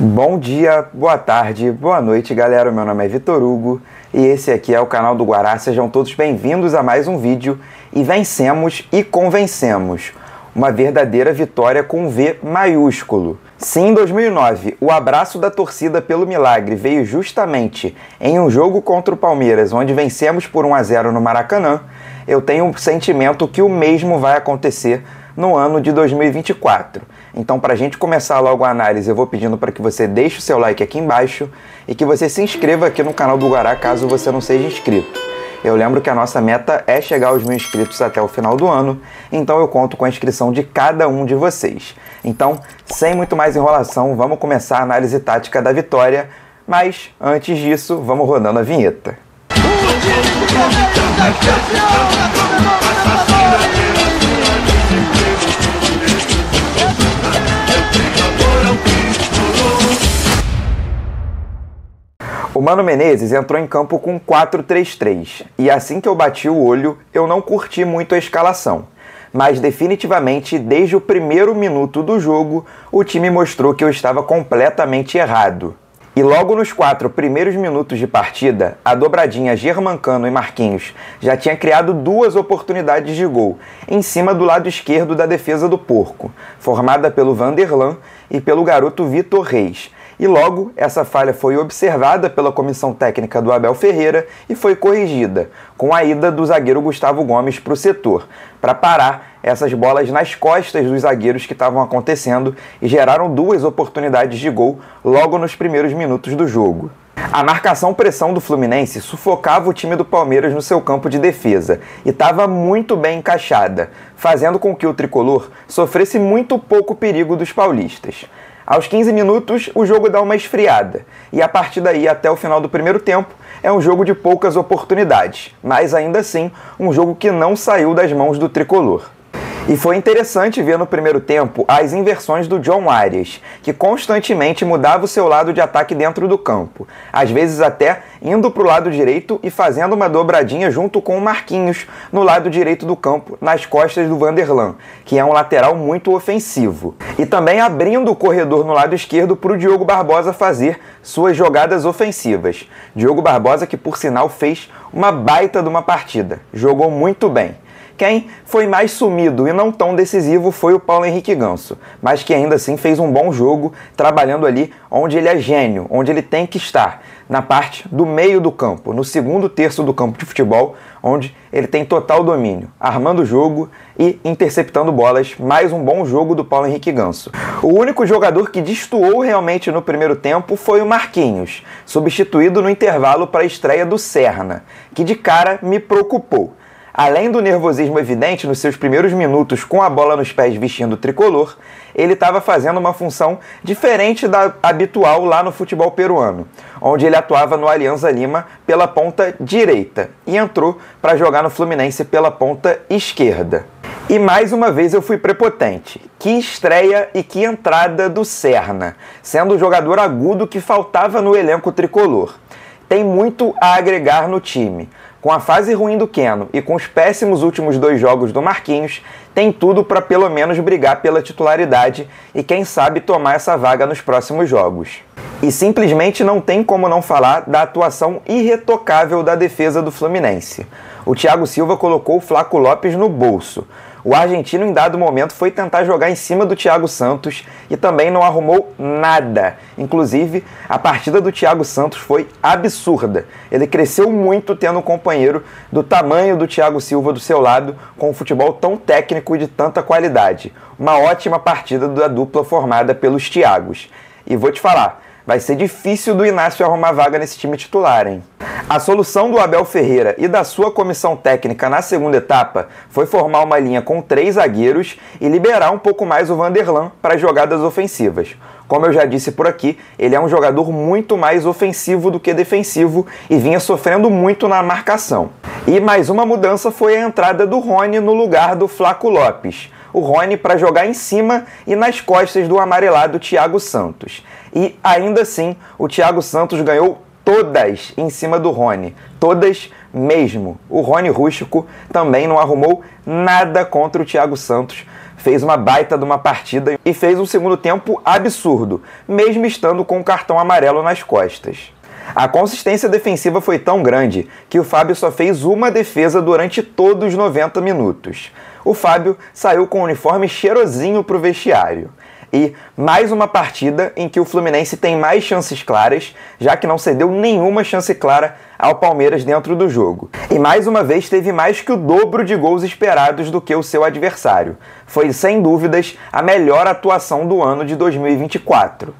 Bom dia, boa tarde, boa noite, galera. Meu nome é Vitor Hugo e esse aqui é o canal do Guará. Sejam todos bem-vindos a mais um vídeo. E vencemos e convencemos. Uma verdadeira vitória com V maiúsculo. Sim, em 2009, o abraço da torcida pelo milagre veio justamente em um jogo contra o Palmeiras, onde vencemos por 1-0 no Maracanã. Eu tenho um sentimento que o mesmo vai acontecer no ano de 2024. Então, para a gente começar logo a análise, eu vou pedindo para que você deixe o seu like aqui embaixo e que você se inscreva aqui no canal do Guará, caso você não seja inscrito. Eu lembro que a nossa meta é chegar aos 1000 inscritos até o final do ano, então eu conto com a inscrição de cada um de vocês. Então, sem muito mais enrolação, vamos começar a análise tática da vitória, mas antes disso, vamos rodando a vinheta. O Mano Menezes entrou em campo com 4-3-3, e assim que eu bati o olho, eu não curti muito a escalação. Mas definitivamente, desde o primeiro minuto do jogo, o time mostrou que eu estava completamente errado. E logo nos 4 primeiros minutos de partida, a dobradinha Germancano e Marquinhos já tinha criado 2 oportunidades de gol, em cima do lado esquerdo da defesa do Porco, formada pelo Vanderlan e pelo garoto Vitor Reis. E logo, essa falha foi observada pela comissão técnica do Abel Ferreira e foi corrigida, com a ida do zagueiro Gustavo Gomes para o setor, para parar essas bolas nas costas dos zagueiros que estavam acontecendo e geraram 2 oportunidades de gol logo nos primeiros minutos do jogo. A marcação-pressão do Fluminense sufocava o time do Palmeiras no seu campo de defesa e estava muito bem encaixada, fazendo com que o tricolor sofresse muito pouco perigo dos paulistas. Aos 15 minutos, o jogo dá uma esfriada, e a partir daí até o final do primeiro tempo é um jogo de poucas oportunidades, mas ainda assim um jogo que não saiu das mãos do tricolor. E foi interessante ver no primeiro tempo as inversões do John Arias, que constantemente mudava o seu lado de ataque dentro do campo, às vezes até indo para o lado direito e fazendo uma dobradinha junto com o Marquinhos no lado direito do campo, nas costas do Vanderlan, que é um lateral muito ofensivo. E também abrindo o corredor no lado esquerdo para o Diogo Barbosa fazer suas jogadas ofensivas. Diogo Barbosa que, por sinal, fez uma baita de uma partida, jogou muito bem. Quem foi mais sumido e não tão decisivo foi o Paulo Henrique Ganso, mas que ainda assim fez um bom jogo, trabalhando ali onde ele é gênio, onde ele tem que estar, na parte do meio do campo, no segundo terço do campo de futebol, onde ele tem total domínio, armando o jogo e interceptando bolas. Mais um bom jogo do Paulo Henrique Ganso. O único jogador que destoou realmente no primeiro tempo foi o Marquinhos, substituído no intervalo para a estreia do Serna, que de cara me preocupou. Além do nervosismo evidente nos seus primeiros minutos com a bola nos pés vestindo o tricolor, ele estava fazendo uma função diferente da habitual lá no futebol peruano, onde ele atuava no Alianza Lima pela ponta direita e entrou para jogar no Fluminense pela ponta esquerda. E mais uma vez eu fui prepotente. Que estreia e que entrada do Serna, sendo o jogador agudo que faltava no elenco tricolor. Tem muito a agregar no time. Com a fase ruim do Keno e com os péssimos últimos 2 jogos do Marquinhos, tem tudo para pelo menos brigar pela titularidade e quem sabe tomar essa vaga nos próximos jogos. E simplesmente não tem como não falar da atuação irretocável da defesa do Fluminense. O Thiago Silva colocou o Flaco Lopes no bolso. O argentino, em dado momento, foi tentar jogar em cima do Thiago Santos e também não arrumou nada. Inclusive, a partida do Thiago Santos foi absurda. Ele cresceu muito tendo um companheiro do tamanho do Thiago Silva do seu lado, com um futebol tão técnico e de tanta qualidade. Uma ótima partida da dupla formada pelos Thiagos. E vou te falar, vai ser difícil do Inácio arrumar vaga nesse time titular, hein? A solução do Abel Ferreira e da sua comissão técnica na segunda etapa foi formar uma linha com 3 zagueiros e liberar um pouco mais o Vanderlan para jogadas ofensivas. Como eu já disse por aqui, ele é um jogador muito mais ofensivo do que defensivo e vinha sofrendo muito na marcação. E mais uma mudança foi a entrada do Rony no lugar do Flaco Lopes. O Rony para jogar em cima e nas costas do amarelado Thiago Santos. E ainda assim, o Thiago Santos ganhou todas em cima do Rony, todas mesmo. O Rony Rústico também não arrumou nada contra o Thiago Santos, fez uma baita de uma partida e fez um segundo tempo absurdo, mesmo estando com um cartão amarelo nas costas. A consistência defensiva foi tão grande que o Fábio só fez uma defesa durante todos os 90 minutos. O Fábio saiu com o uniforme cheirosinho para o vestiário. E mais uma partida em que o Fluminense tem mais chances claras, já que não cedeu nenhuma chance clara ao Palmeiras dentro do jogo. E mais uma vez teve mais que o dobro de gols esperados do que o seu adversário. Foi, sem dúvidas, a melhor atuação do ano de 2024.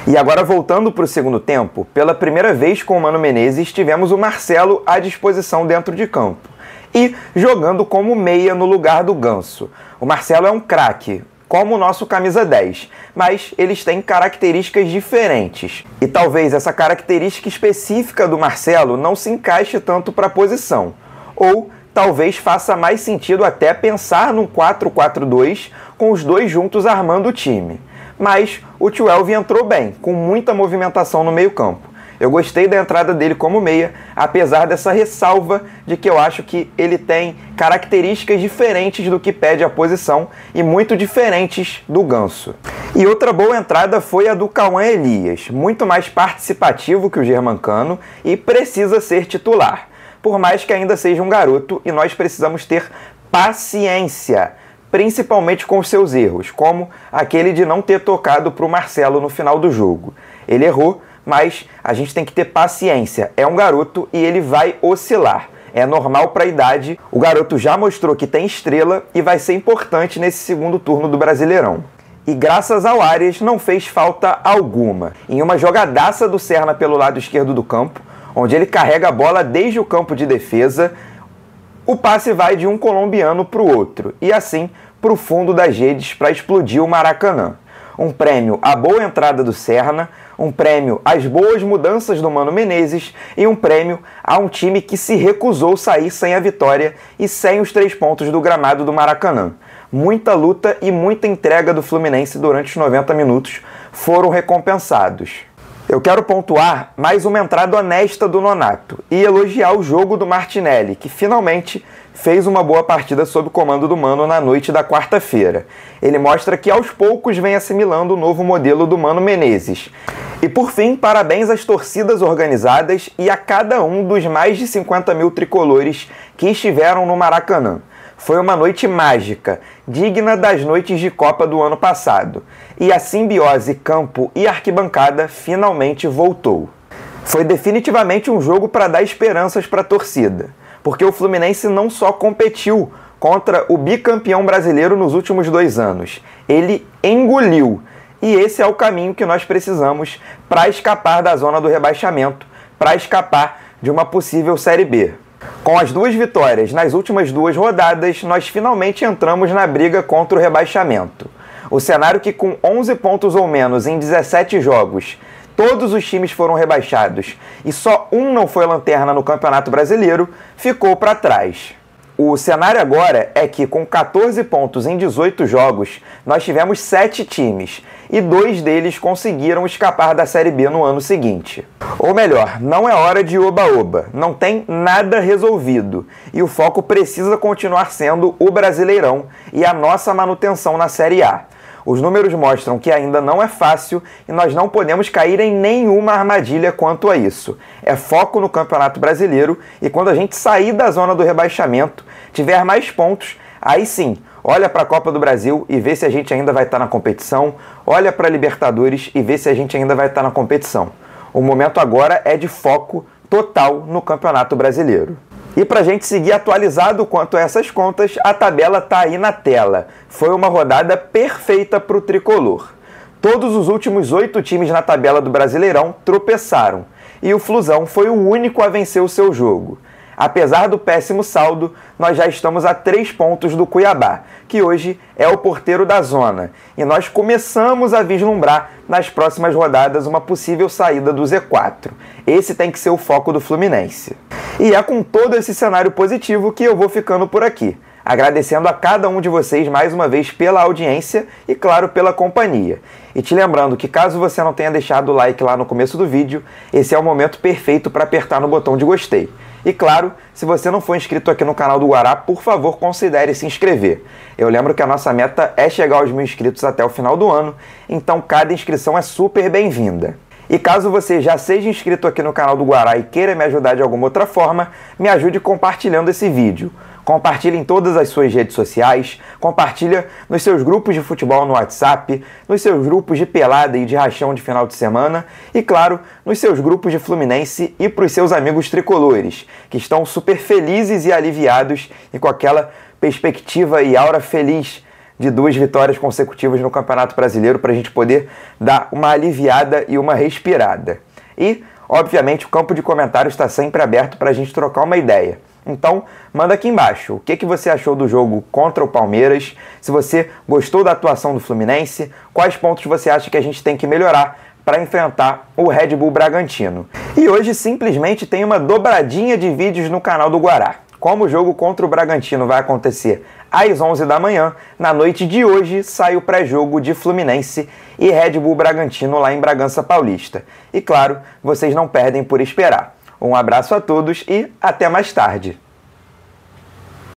E agora, voltando para o segundo tempo, pela primeira vez com o Mano Menezes, tivemos o Marcelo à disposição dentro de campo. E jogando como meia no lugar do Ganso. O Marcelo é um craque, como o nosso camisa 10, mas eles têm características diferentes. E talvez essa característica específica do Marcelo não se encaixe tanto para a posição. Ou talvez faça mais sentido até pensar num 4-4-2 com os dois juntos armando o time. Mas o Twelve entrou bem, com muita movimentação no meio-campo. Eu gostei da entrada dele como meia, apesar dessa ressalva de que eu acho que ele tem características diferentes do que pede a posição e muito diferentes do Ganso. E outra boa entrada foi a do Cauã Elias, muito mais participativo que o Germancano e precisa ser titular, por mais que ainda seja um garoto e nós precisamos ter paciência, principalmente com os seus erros, como aquele de não ter tocado para o Marcelo no final do jogo. Ele errou, mas a gente tem que ter paciência. É um garoto e ele vai oscilar. É normal para a idade. O garoto já mostrou que tem estrela e vai ser importante nesse segundo turno do Brasileirão. E graças ao Arias não fez falta alguma. Em uma jogadaça do Serna pelo lado esquerdo do campo, onde ele carrega a bola desde o campo de defesa, o passe vai de um colombiano para o outro, e assim para o fundo das redes para explodir o Maracanã. Um prêmio à boa entrada do Serna, um prêmio às boas mudanças do Mano Menezes e um prêmio a um time que se recusou sair sem a vitória e sem os 3 pontos do gramado do Maracanã. Muita luta e muita entrega do Fluminense durante os 90 minutos foram recompensados. Eu quero pontuar mais uma entrada honesta do Nonato e elogiar o jogo do Martinelli, que finalmente fez uma boa partida sob o comando do Mano na noite da quarta-feira. Ele mostra que aos poucos vem assimilando o novo modelo do Mano Menezes. E por fim, parabéns às torcidas organizadas e a cada um dos mais de 50 mil tricolores que estiveram no Maracanã. Foi uma noite mágica, digna das noites de Copa do ano passado. E a simbiose campo e arquibancada finalmente voltou. Foi definitivamente um jogo para dar esperanças para a torcida, porque o Fluminense não só competiu contra o bicampeão brasileiro nos últimos 2 anos, ele engoliu. E esse é o caminho que nós precisamos para escapar da zona do rebaixamento, para escapar de uma possível Série B. Com as 2 vitórias nas últimas 2 rodadas, nós finalmente entramos na briga contra o rebaixamento. O cenário que com 11 pontos ou menos em 17 jogos, todos os times foram rebaixados e só um não foi lanterna no Campeonato Brasileiro, ficou para trás. O cenário agora é que com 14 pontos em 18 jogos, nós tivemos 7 times e 2 deles conseguiram escapar da Série B no ano seguinte. Ou melhor, não é hora de oba-oba, não tem nada resolvido e o foco precisa continuar sendo o Brasileirão e a nossa manutenção na Série A. Os números mostram que ainda não é fácil e nós não podemos cair em nenhuma armadilha quanto a isso. É foco no Campeonato Brasileiro e quando a gente sair da zona do rebaixamento, tiver mais pontos, aí sim, olha para a Copa do Brasil e vê se a gente ainda vai estar na competição, olha para a Libertadores e vê se a gente ainda vai estar na competição. O momento agora é de foco total no Campeonato Brasileiro. E para a gente seguir atualizado quanto a essas contas, a tabela está aí na tela. Foi uma rodada perfeita para o tricolor. Todos os últimos 8 times na tabela do Brasileirão tropeçaram, e o Flusão foi o único a vencer o seu jogo. Apesar do péssimo saldo, nós já estamos a 3 pontos do Cuiabá, que hoje é o porteiro da zona, e nós começamos a vislumbrar nas próximas rodadas uma possível saída do Z4. Esse tem que ser o foco do Fluminense. E é com todo esse cenário positivo que eu vou ficando por aqui, agradecendo a cada um de vocês mais uma vez pela audiência e, claro, pela companhia. E te lembrando que caso você não tenha deixado o like lá no começo do vídeo, esse é o momento perfeito para apertar no botão de gostei. E claro, se você não for inscrito aqui no canal do Guará, por favor, considere se inscrever. Eu lembro que a nossa meta é chegar aos 1000 inscritos até o final do ano, então cada inscrição é super bem-vinda. E caso você já seja inscrito aqui no canal do Guará e queira me ajudar de alguma outra forma, me ajude compartilhando esse vídeo. Compartilhe em todas as suas redes sociais, compartilha nos seus grupos de futebol no WhatsApp, nos seus grupos de pelada e de rachão de final de semana e, claro, nos seus grupos de Fluminense e para os seus amigos tricolores, que estão super felizes e aliviados e com aquela perspectiva e aura feliz de 2 vitórias consecutivas no Campeonato Brasileiro para a gente poder dar uma aliviada e uma respirada. E, obviamente, o campo de comentários está sempre aberto para a gente trocar uma ideia. Então, manda aqui embaixo o que você achou do jogo contra o Palmeiras, se você gostou da atuação do Fluminense, quais pontos você acha que a gente tem que melhorar para enfrentar o Red Bull Bragantino. E hoje simplesmente tem uma dobradinha de vídeos no canal do Guará. Como o jogo contra o Bragantino vai acontecer às 11 da manhã, na noite de hoje sai o pré-jogo de Fluminense e Red Bull Bragantino lá em Bragança Paulista. E claro, vocês não perdem por esperar. Um abraço a todos e até mais tarde.